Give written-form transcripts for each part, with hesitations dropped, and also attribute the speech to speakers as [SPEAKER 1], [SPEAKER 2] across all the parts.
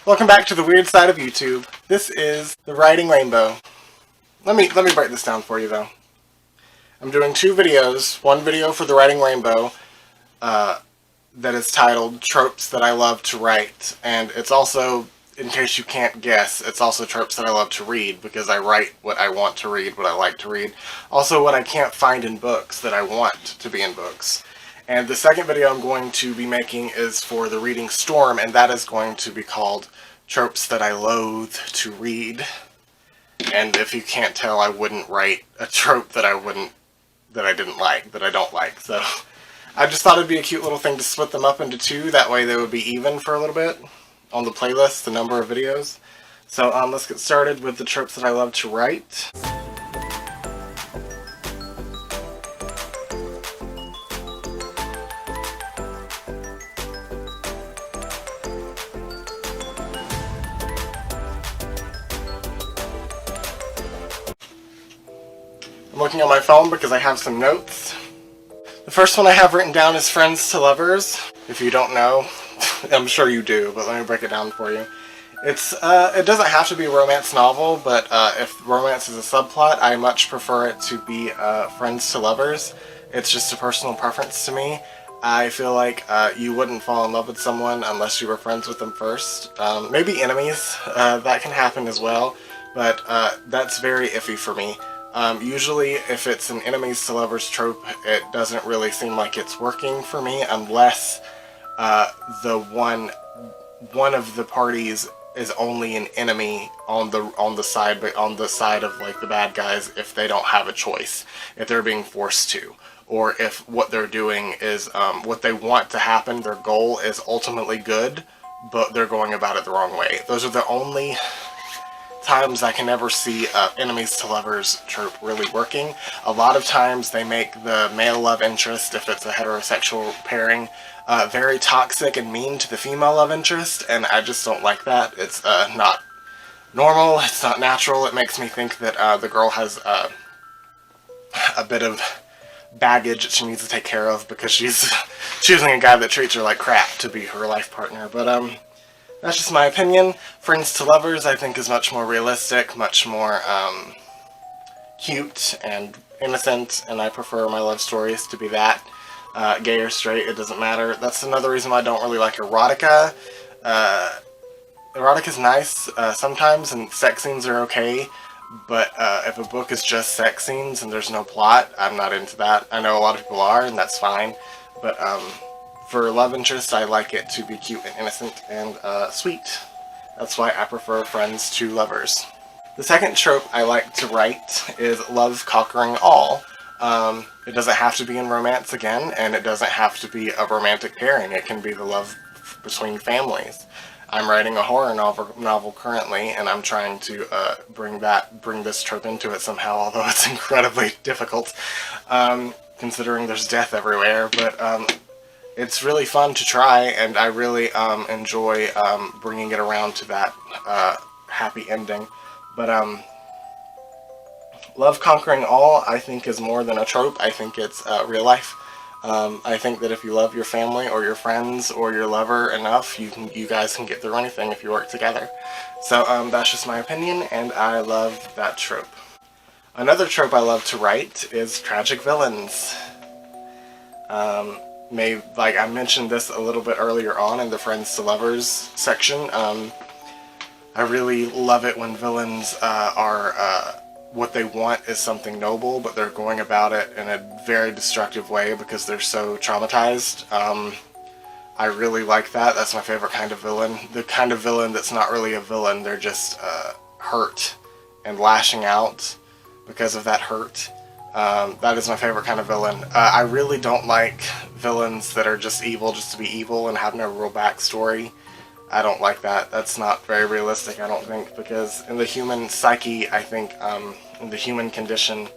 [SPEAKER 1] Welcome back to the weird side of YouTube. This is the Writing Rainbow. Let me break this down for you though. I'm doing two videos. One video for the Writing Rainbow that is titled Tropes That I Love to Write. And it's also, in case you can't guess, it's also tropes that I love to read because I write what I want to read, what I like to read. Also what I can't find in books that I want to be in books. And the second video I'm going to be making is for the Reading Storm, and that is going to be called Tropes That I Loathe to Read. And if you can't tell, I wouldn't write a trope that I don't like. So I just thought it'd be a cute little thing to split them up into two. That way they would be even for a little bit on the playlist, the number of videos. So let's get started with the tropes that I love to write. I'm looking on my phone because I have some notes. The first one I have written down is friends to lovers. If you don't know, I'm sure you do, but let me break it down for you. It doesn't have to be a romance novel, but if romance is a subplot, I much prefer it to be friends to lovers. It's just a personal preference to me. I feel like you wouldn't fall in love with someone unless you were friends with them first. Maybe enemies, that can happen as well, but that's very iffy for me. Usually if it's an enemies to lovers trope, it doesn't really seem like it's working for me unless the one of the parties is only an enemy on the side of like the bad guys if they don't have a choice, if they're being forced to, or if what they're doing is what they want to happen, their goal is ultimately good, but they're going about it the wrong way. Those are the only times I can ever see enemies to lovers trope really working. A lot of times they make the male love interest, if it's a heterosexual pairing, very toxic and mean to the female love interest, and I just don't like that. It's not normal, it's not natural. It makes me think that the girl has a bit of baggage that she needs to take care of because she's choosing a guy that treats her like crap to be her life partner. But that's just my opinion. Friends to lovers I think is much more realistic, much more cute and innocent, and I prefer my love stories to be that. Gay or straight, it doesn't matter. That's another reason why I don't really like erotica. Erotica's nice sometimes, and sex scenes are okay, but if a book is just sex scenes and there's no plot, I'm not into that. I know a lot of people are, and that's fine, but for love interest, I like it to be cute and innocent and sweet. That's why I prefer friends to lovers. The second trope I like to write is love conquering all. It doesn't have to be in romance again, and it doesn't have to be a romantic pairing. It can be the love between families. I'm writing a horror novel currently, and I'm trying to bring this trope into it somehow, although it's incredibly difficult, considering there's death everywhere, but it's really fun to try, and I really enjoy bringing it around to that happy ending. But love conquering all, I think, is more than a trope. I think it's real life. I think that if you love your family or your friends or your lover enough, you guys can get through anything if you work together. So that's just my opinion, and I love that trope. Another trope I love to write is tragic villains. Like I mentioned this a little bit earlier on in the friends to lovers section. I really love it when villains are what they want is something noble, but they're going about it in a very destructive way because they're so traumatized. I really like that. That's my favorite kind of villain. The kind of villain that's not really a villain, they're just hurt and lashing out because of that hurt. That is my favorite kind of villain. I really don't like villains that are just evil just to be evil and have no real backstory. I don't like that. That's not very realistic, I don't think, because in the human psyche, I think, in the human condition,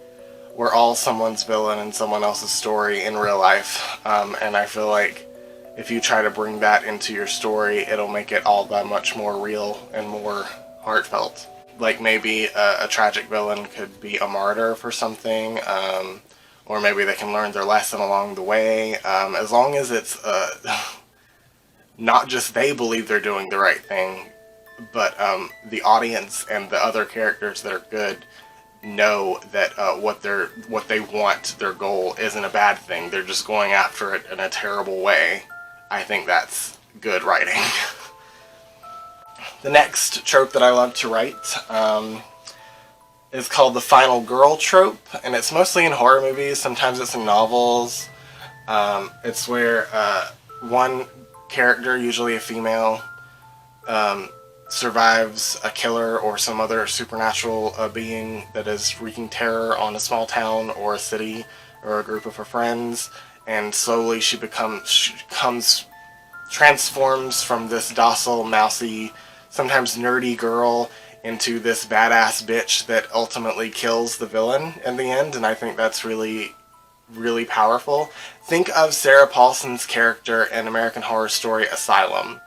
[SPEAKER 1] we're all someone's villain in someone else's story in real life, and I feel like if you try to bring that into your story, it'll make it all that much more real and more heartfelt. Like maybe a tragic villain could be a martyr for something, or maybe they can learn their lesson along the way, as long as it's not just they believe they're doing the right thing, but the audience and the other characters that are good know that what they want, their goal, isn't a bad thing. They're just going after it in a terrible way. I think that's good writing. The next trope that I love to write is called the final girl trope, and it's mostly in horror movies. Sometimes it's in novels. It's where one character, usually a female, survives a killer or some other supernatural being that is wreaking terror on a small town or a city or a group of her friends, and slowly she transforms from this docile, mousy, sometimes nerdy girl into this badass bitch that ultimately kills the villain in the end, and I think that's really, really powerful. Think of Sarah Paulson's character in American Horror Story Asylum.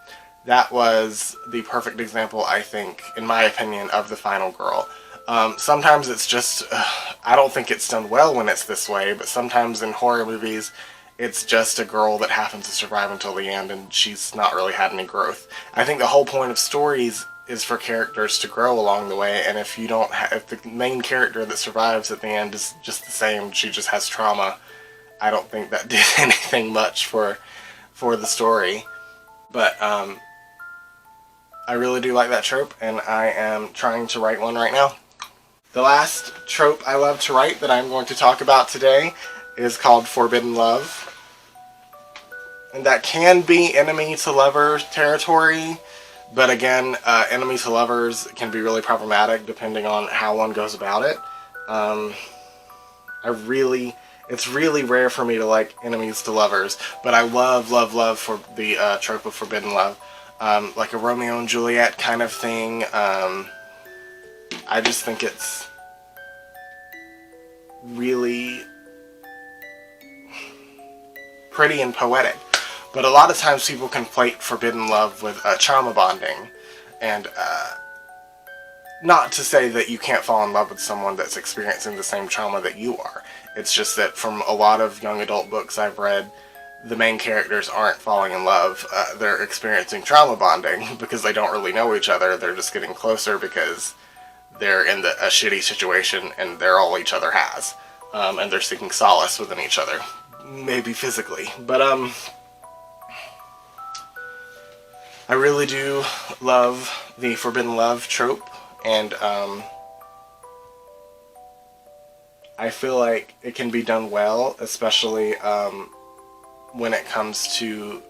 [SPEAKER 1] That was the perfect example, I think, in my opinion, of the final girl. Sometimes it's just, I don't think it's done well when it's this way, but sometimes in horror movies, it's just a girl that happens to survive until the end, and she's not really had any growth. I think the whole point of stories is for characters to grow along the way, and if the main character that survives at the end is just the same, she just has trauma, I don't think that did anything much for the story. But I really do like that trope, and I am trying to write one right now. The last trope I love to write that I'm going to talk about today is called forbidden love. And that can be enemy to lover territory, but again, enemy to lovers can be really problematic depending on how one goes about it. It's really rare for me to like enemies to lovers, but I love for the trope of forbidden love. Like a Romeo and Juliet kind of thing. I just think it's really pretty and poetic. But a lot of times people conflate forbidden love with trauma bonding. And not to say that you can't fall in love with someone that's experiencing the same trauma that you are. It's just that from a lot of young adult books I've read, the main characters aren't falling in love. They're experiencing trauma bonding because they don't really know each other. They're just getting closer because they're in a shitty situation and they're all each other has. And they're seeking solace within each other. Maybe physically. But I really do love the forbidden love trope, and I feel like it can be done well, especially when it comes to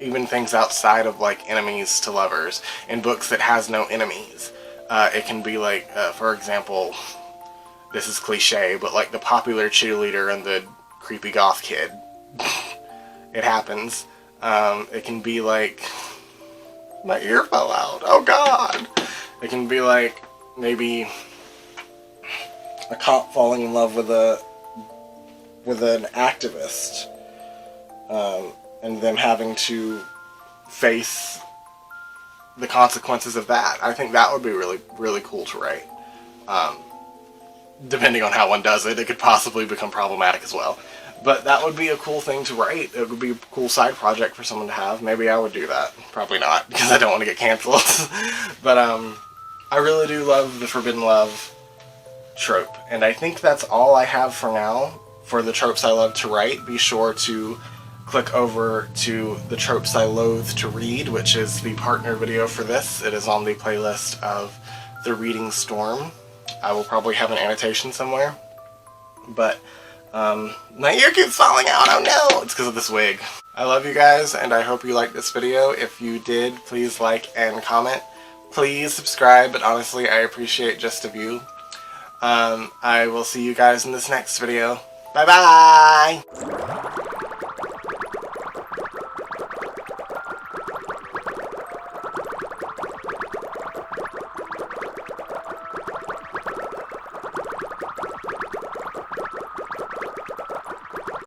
[SPEAKER 1] even things outside of like enemies to lovers. In books that has no enemies, it can be like, for example, this is cliche, but like the popular cheerleader and the creepy goth kid. It happens. It can be like, my ear fell out, oh god! It can be like, maybe a cop falling in love with an activist, and them having to face the consequences of that. I think that would be really, really cool to write. Depending on how one does it, it could possibly become problematic as well. But that would be a cool thing to write. It would be a cool side project for someone to have. Maybe I would do that. Probably not, because I don't want to get canceled. But I really do love the forbidden love trope. And I think that's all I have for now for the tropes I love to write. Be sure to click over to the tropes I loathe to read, which is the partner video for this. It is on the playlist of The Reading Storm. I will probably have an annotation somewhere. But my ear keeps falling out, oh no! It's because of this wig. I love you guys, and I hope you liked this video. If you did, please like and comment. Please subscribe, but honestly, I appreciate just a view. I will see you guys in this next video. Bye bye!